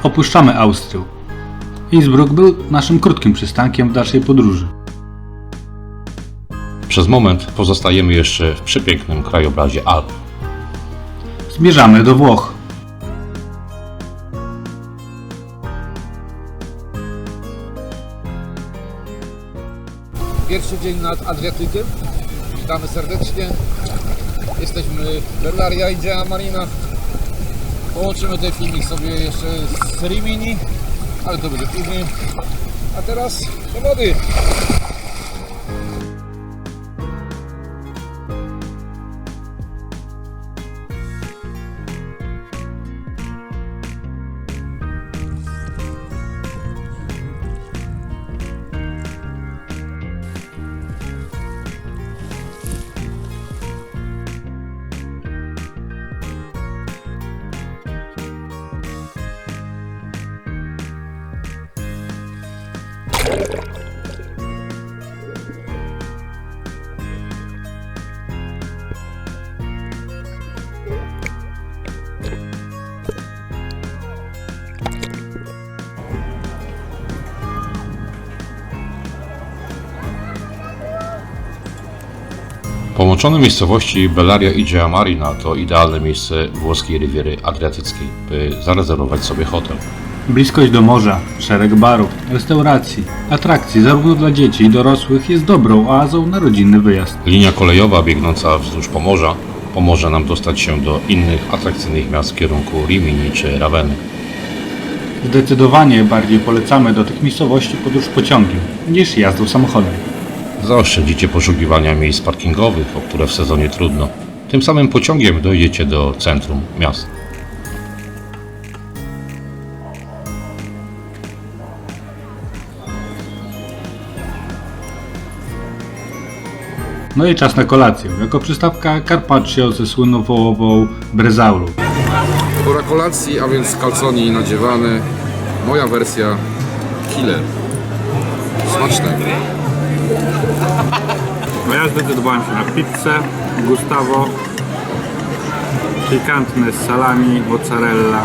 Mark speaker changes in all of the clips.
Speaker 1: Opuszczamy Austrię. Innsbruck był naszym krótkim przystankiem w dalszej podróży.
Speaker 2: Przez moment pozostajemy jeszcze w przepięknym krajobrazie Alp.
Speaker 1: Zmierzamy do Włoch.
Speaker 3: Pierwszy dzień nad Adriatykiem. Witamy serdecznie. Jesteśmy w Bellaria Igea Marina. Połączymy ten filmik sobie jeszcze z Rimini, ale to będzie później. A teraz do wody.
Speaker 2: Połączone miejscowości Bellaria Igea Marina to idealne miejsce włoskiej Riviery Adriatyckiej, by zarezerwować sobie hotel.
Speaker 1: Bliskość do morza, szereg barów, restauracji, atrakcji zarówno dla dzieci i dorosłych jest dobrą oazą na rodzinny wyjazd.
Speaker 2: Linia kolejowa biegnąca wzdłuż Pomorza pomoże nam dostać się do innych atrakcyjnych miast w kierunku Rimini czy Raveny.
Speaker 1: Zdecydowanie bardziej polecamy do tych miejscowości podróż pociągiem niż jazdą samochodem.
Speaker 2: Zaoszczędzicie poszukiwania miejsc parkingowych, o które w sezonie trudno. Tym samym pociągiem dojdziecie do centrum miasta.
Speaker 1: No i czas na kolację. Jako przystawka carpaccio ze słynną wołową brezaulu.
Speaker 3: Pora kolacji, a więc calzoni nadziewane. Moja wersja killer. Smacznego.
Speaker 1: No ja zdecydowałem się na pizzę Gustavo, pikantne z salami, mozzarella.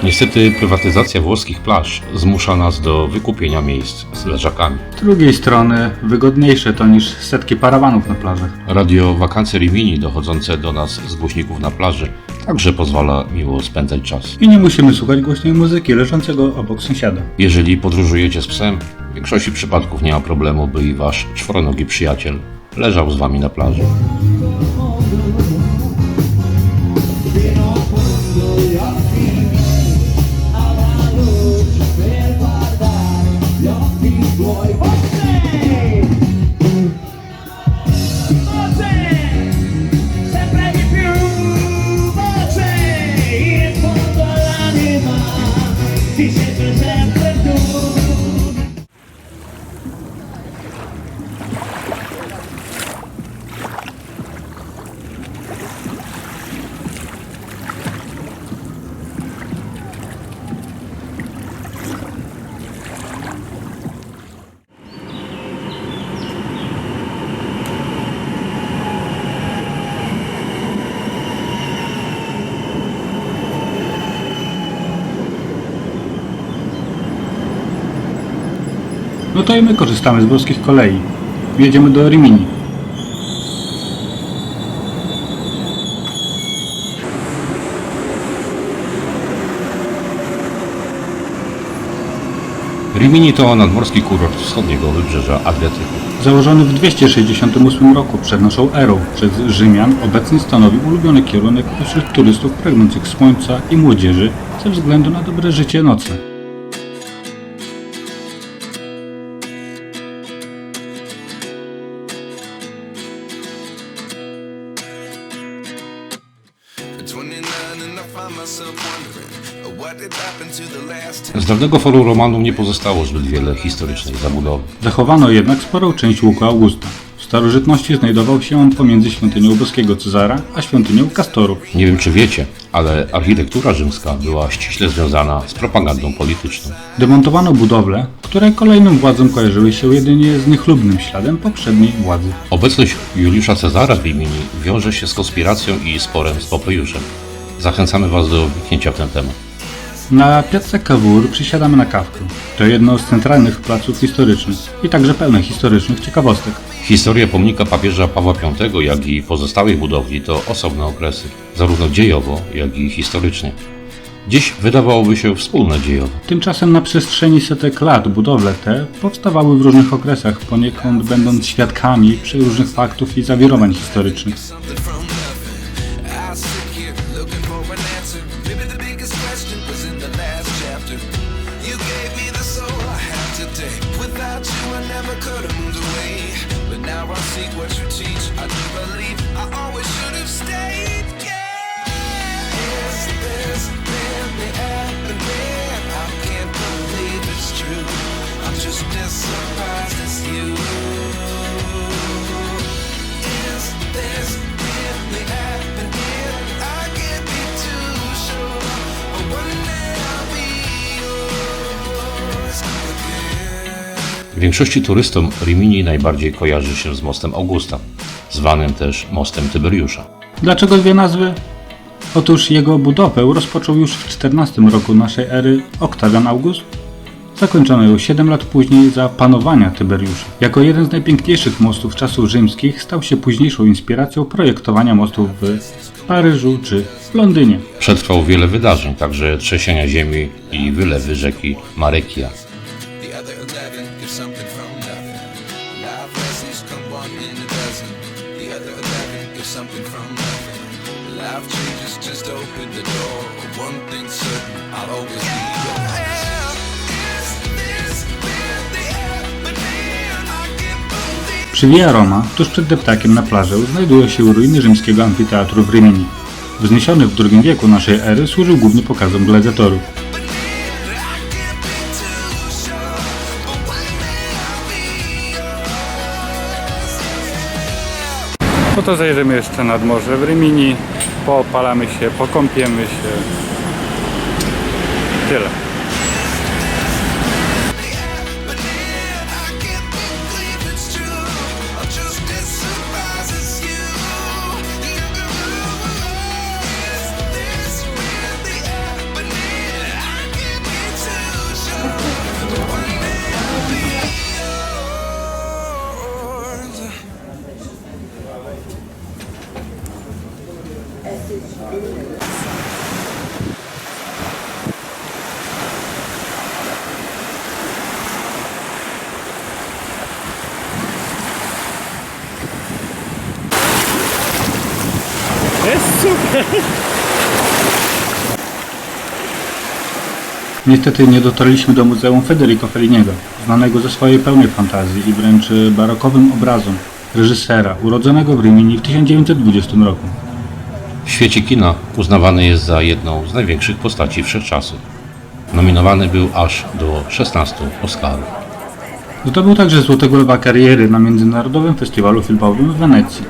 Speaker 2: Niestety prywatyzacja włoskich plaż zmusza nas do wykupienia miejsc z leżakami.
Speaker 1: Z drugiej strony wygodniejsze to niż setki parawanów na plażach.
Speaker 2: Radio Wakacje Rimini dochodzące do nas z głośników na plaży także pozwala miło spędzać czas.
Speaker 1: I nie musimy słuchać głośnej muzyki leżącego obok sąsiada.
Speaker 2: Jeżeli podróżujecie z psem, w większości przypadków nie ma problemu, by i wasz czworonogi przyjaciel leżał z wami na plaży.
Speaker 1: No to i my korzystamy z włoskich kolei. Jedziemy do Rimini.
Speaker 2: Rimini to nadmorski kurort wschodniego wybrzeża Adriatyku.
Speaker 1: Założony w 268 roku przed naszą erą przez Rzymian, obecnie stanowi ulubiony kierunek wśród turystów pragnących słońca i młodzieży ze względu na dobre życie nocne.
Speaker 2: Z dawnego Forum Romanum nie pozostało zbyt wiele historycznej zabudowy.
Speaker 1: Zachowano jednak sporą część łuku Augusta. W starożytności znajdował się on pomiędzy świątynią boskiego Cezara a świątynią Kastorów.
Speaker 2: Nie wiem czy wiecie, ale architektura rzymska była ściśle związana z propagandą polityczną.
Speaker 1: Demontowano budowle, które kolejnym władzom kojarzyły się jedynie z niechlubnym śladem poprzedniej władzy.
Speaker 2: Obecność Juliusza Cezara w Rimini wiąże się z konspiracją i sporem z Popeuszem. Zachęcamy Was do wniknięcia w ten temat.
Speaker 1: Na Piazza Cavour przysiadamy na kawkę. To jedno z centralnych placów historycznych i także pełne historycznych ciekawostek.
Speaker 2: Historia pomnika papieża Pawła V, jak i pozostałych budowli to osobne okresy, zarówno dziejowo, jak i historycznie. Dziś wydawałoby się wspólne dziejowo.
Speaker 1: Tymczasem na przestrzeni setek lat budowle te powstawały w różnych okresach, poniekąd będąc świadkami przeróżnych faktów i zawirowań historycznych.
Speaker 2: Większości turystom Rimini najbardziej kojarzy się z mostem Augusta, zwanym też mostem Tyberiusza.
Speaker 1: Dlaczego dwie nazwy? Otóż jego budowę rozpoczął już w XIV roku naszej ery Oktawian August. Zakończono ją 7 lat później za panowania Tyberiusza. Jako jeden z najpiękniejszych mostów czasów rzymskich stał się późniejszą inspiracją projektowania mostów w Paryżu czy w Londynie.
Speaker 2: Przetrwał wiele wydarzeń, także trzęsienia ziemi i wylewy rzeki Marekia.
Speaker 4: The other 11 give something from nothing. Life lessons come one in a dozen. The other 11 give something from nothing. Life changes, just open the door. One thing's certain, I'll always be yours.
Speaker 1: Przy Via Roma, tuż przed deptakiem na plażę, znajdują się ruiny rzymskiego amfiteatru w Rimini. Wzniesiony w II wieku naszej ery służył głównie pokazom gladiatorów. No to zajrzymy jeszcze nad morze w Rimini, poopalamy się, pokąpiemy się. Tyle. Jest super! Niestety nie dotarliśmy do Muzeum Federico Felliniego, znanego ze swojej pełnej fantazji i wręcz barokowym obrazom reżysera urodzonego w Rimini w 1920 roku.
Speaker 2: W świecie kina uznawany jest za jedną z największych postaci wszechczasów. Nominowany był aż do 16 Oscarów.
Speaker 1: Zdobył także Złotego Lwa kariery na Międzynarodowym Festiwalu Filmowym w Wenecji.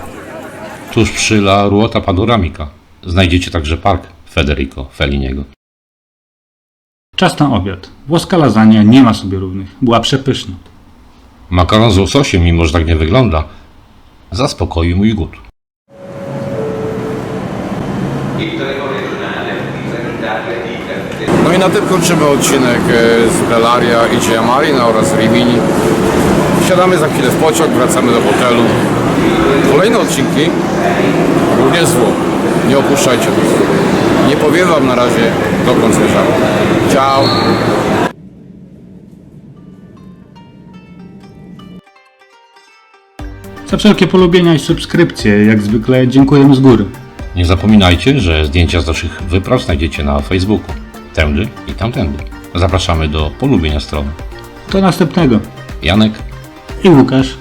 Speaker 2: Tuż przy La Ruota Panoramica znajdziecie także park Federico Felliniego.
Speaker 1: Czas na obiad. Włoska lasagna nie ma sobie równych. Była przepyszna.
Speaker 2: Makaron z łososiem, mimo że tak nie wygląda, zaspokoi mój głód.
Speaker 3: No i na tym kończymy odcinek z Bellaria i Gea Marina oraz Rimini. Siadamy za chwilę w pociąg, wracamy do hotelu. Kolejne odcinki również z Włoch. Nie opuszczajcie nas. Nie powiem wam na razie, dokąd zmierzamy. Ciao!
Speaker 1: Za wszelkie polubienia i subskrypcje, jak zwykle, dziękujemy z góry.
Speaker 2: Nie zapominajcie, że zdjęcia z naszych wypraw znajdziecie na Facebooku. Tędy i tamtędy. Zapraszamy do polubienia strony.
Speaker 1: Do następnego.
Speaker 2: Janek
Speaker 1: I Łukasz.